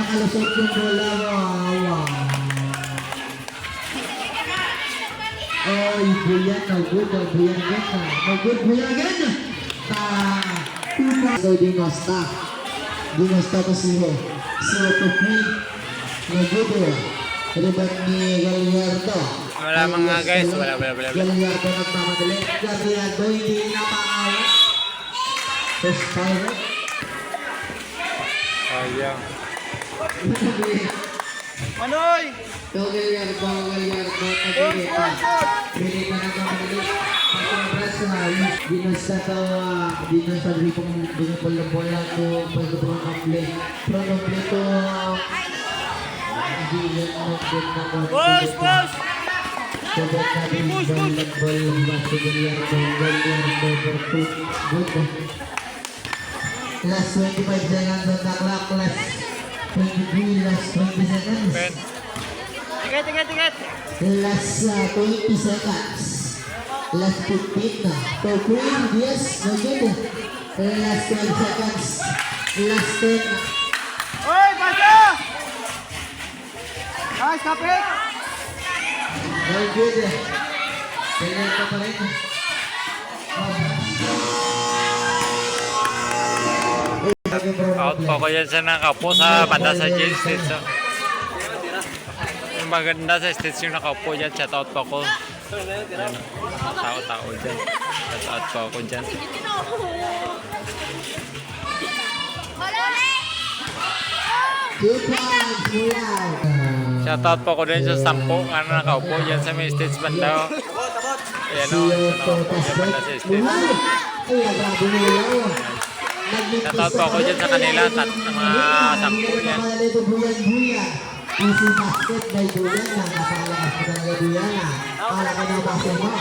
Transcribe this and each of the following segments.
Nakakalusot yung bola. Wow. Oy, Buyan, no good. Buyan again. No good, Buyan again. So, Dinosta to Siho. Siho to play. No good. Rebound ni Gallardo. Wala mga guys. Wala. Gallardo nagmamadali. Gallardo hindi napakawa. First pirate. Sayang. Manoy! So, Gallardo. Pagkirita. Pirita nagmamadali. Dinosta to ripong dumipol na bola to pagkutulong ang play. From play to Push! Last 25 seconds on the clock. Last 23, last 20 seconds. Tiket! Last 20 seconds. Last 15 na. So, Queen, yes, no good. Last 12 seconds. Last 10 na. Oy, pasa! Nice, kapit! No good. Kailan ka pa rin. Out po ko yan sa nakaupo sa banda sa stage. So. Yung maganda sa stage yung nakaupo dyan. Shout out po ko. Yan. Tao dyan. Shout out po ako dyan. Shout out po ko din sa 10 ano nakaupo dyan sa may stage banda. Ayan o. Nakaupo dyan banda sa stage. Shout out po ako dyan sa kanila. Mga 10 yan. Easy basket by Buyan lang. Napakalakas ko talaga Buyan na. Para ka na basket mo.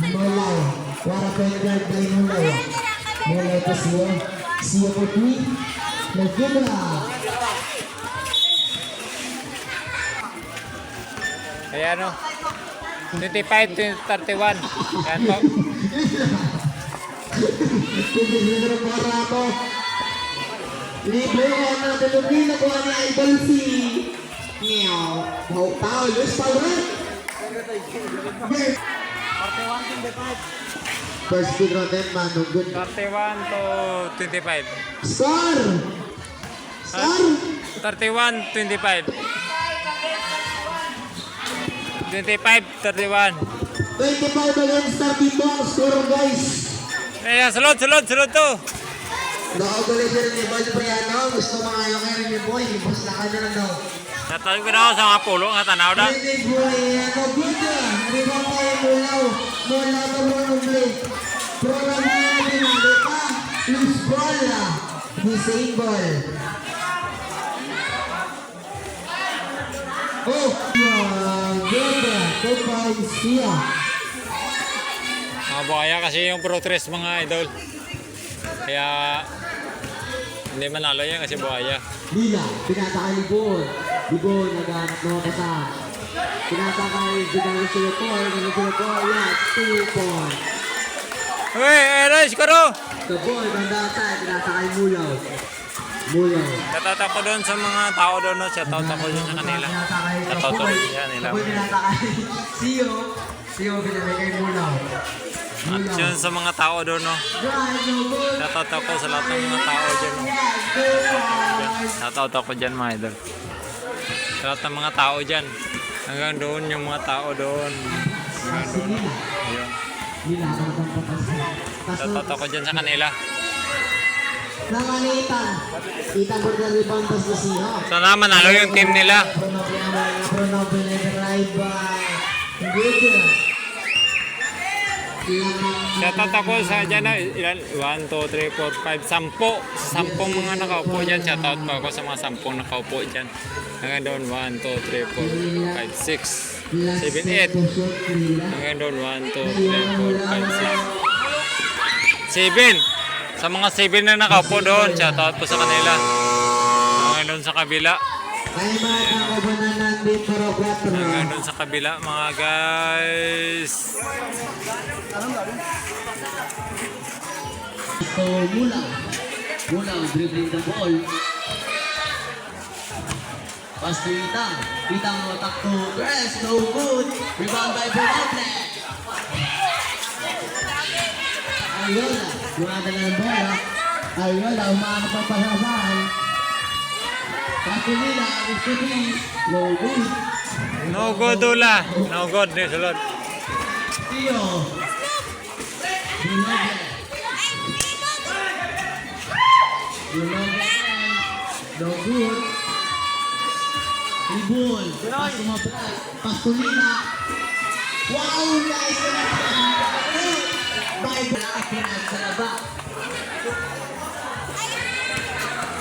Mulay. Para point guard by Mulay. Mulay pa siya. Siya po tweet. Nagkita. Ayan o. 25-31. Ayan po. Pinagigil ang para ako. Libre ko na delivery na kuha ni Idol si Meow. Tao, Luis Pauret. First speed rocket man, no good. 31-25. Score! 31-25. 25-31. 25 against 32 score guys. Ayan, sulod to. Nakaugali din ni Bal Priano. Gusto mga ayaw kayo rin ni Boy. Boss na ka na daw. Natawag ko na ako sa mga pulo nga tanaw na. Ni Boy, ano good na. Di ba kayo mulaw? Mulaw to mo play. Program na natin na. Di ba? Loose ball na. Hussein ball. Oh! Good. 2 points siya. Mga buhaya kasi yung pro tres mga idol. Kaya hindi manalo yan kasi buhaya. Lila, pinataka ni Bon. Di Bon, naghanap na kata. Pinataka ni Ginang Silopor. Yan, 2 points. Uy, Eres, karo! The ball, mandata, pinataka ni Mulaw. Shoutout ako doon sa mga tao doon. No? Shoutout ako yun sa kanila. Shoutout ko rin yan nila. Ako pinataka ni Siyo, pinataka ni Mulaw. At yun sa mga tao doon. No? Shoutout ako sa lahat ng mga tao dyan. No? Shoutout ako dyan mga idol. Sa lahat ng mga tao dyan. Hanggang doon yung mga tao doon. Hanggang doon. Ayun. Shoutout ako dyan sa kanila. Nanganitan. Itang ko na rebound pa sa Siyo. Sana manalo yung team nila. Bruno drive by. Good. Shoutout ako sa dyan na ilan? 1, 2, 3, 4, 5, 10 mga nakaupo dyan. Shoutout pa ako sa mga 10 nakaupo dyan. Hanggang doon 1, 2, 3, 4, 5, 6, 7, 8. Hanggang doon 1, 2, 3, 4, 5, 6, 7. Sa mga 7 na nakaupo doon, shoutout po sa kanila. Hanggang doon sa kabila. Ay mga kabanan dito Hanggang doon sa kabila mga guys. So Mulaw dribbling the ball. Pass to Itang. Itang attack to Crest. No good. Rebound by Bonoble. Ayola. Gumadala ng bola. Ayola. Umaano pa pasasahan. Pass to Lila. Gusto no good. No good Dula. No good ni sulod. Tio. Bonoble. Bonoble. No good. Ibon. Pass to Mabras. Pass to Lila. Wow! Nice! By Bonoble sa laba.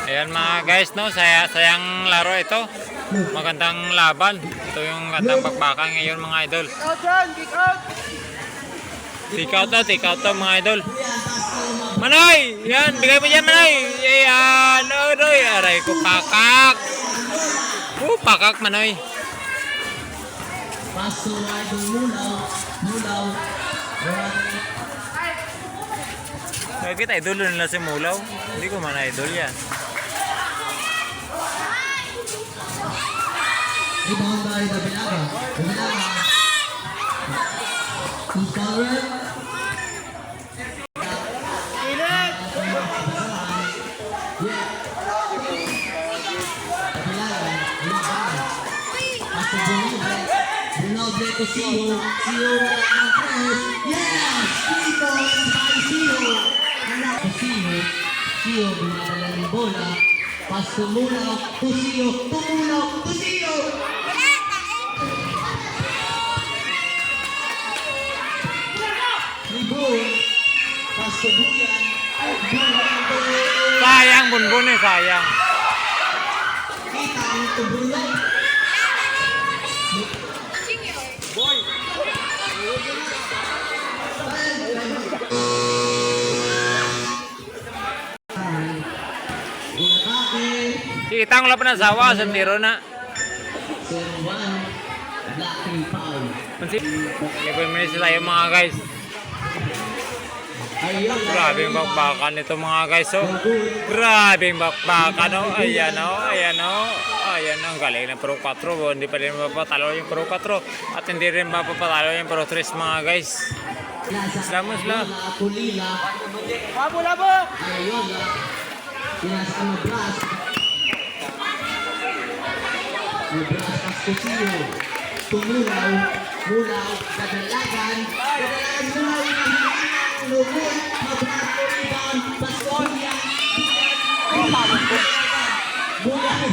Ayan mga guys, no, sayang laro ito. Magandang laban. Ito yung gandang bakbakan ngayon mga idol. Out yan, kick out. Take out to mga idol. Manoy! Yan, bigay mo dyan Manoy! Yan, Manoy! Aray ko, pakak! Pakak Manoy! Pass to Idol Mulaw. Mulaw. Kaya kita idol nila si Mulaw. Hindi ko man idol yan. Rebound by Dabilaga. Dabilaga. Who's cover? Init. Yeah. Dabilaga. Dabilaga. Pass to Bonoble. Bonoble to Sio. Sio ang press. Yes! Sio by Sio. Anak to Sio. Sio binadala ng bola. Pass to Mulaw. To Sio. To Mulaw. To Sio. Rebound. Pass to Buyan. Buyan to Sayang bunbun eh, sayang. Itang to Buyan. Si Itang wala pa ng sawa, sandiro na. 0-1. Blocking foul. 11 minutes tayo mga guys. Ayun. Grabe yung bakbakan nito mga guys. Oh. Grabe yung bakbakan. Oh. Ayan o. Ayan o. Ayan o. Ang galing ng Pro 4. Oh. Hindi pa rin mapapatalo yung Pro 4. At hindi rin mapapatalo yung Pro 3 mga guys. Salamat lang. Kulila. Labo, labo. Ayun. Pinasa ka Mabras. Mabras Pascosio. Tumulaw. Mulaw. Dadalagan. Dadalagan Mulaw. Lubot. Mabras to rebound. Pascosio. Mulaw.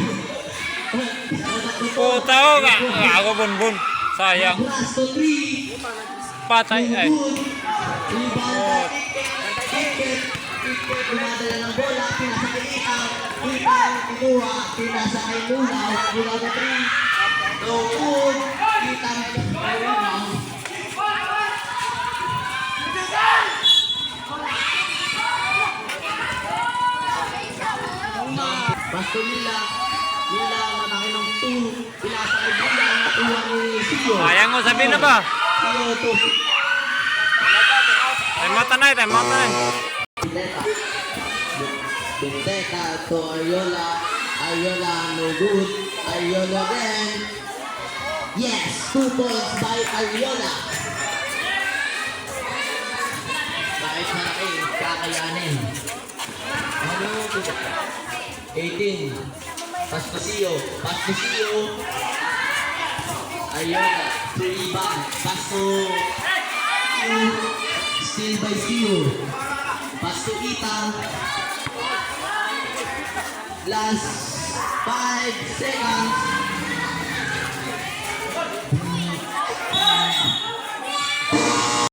Puta ko. Ako bunbun. Sayang. Mabras to 3. Patay. Ay. Rebound. Ticket. Ticket. Pumadala ng bola. Pinasa kay Itang. Itang. Kinuha. Pinasa kay Mulaw. Mulaw na 3. No good. Itang. Rebound. Basto nila. Nila matake ng 2. Pinasa kay Buyan. Natuwa ni Sio. Sayang mo sabihin na ba? Sio to Time mata na. Time mata na. Binteta. Binteta to Ayola. Ayola no good. Ayola again. Yes, 2 points by Ayola. Kahit malaki, kakayanin. Ano? 18. Pascosio. Pascosio. Ayola. 3 rebound. Paso. Still by Sio. Pass to Itang. Last 5 seconds.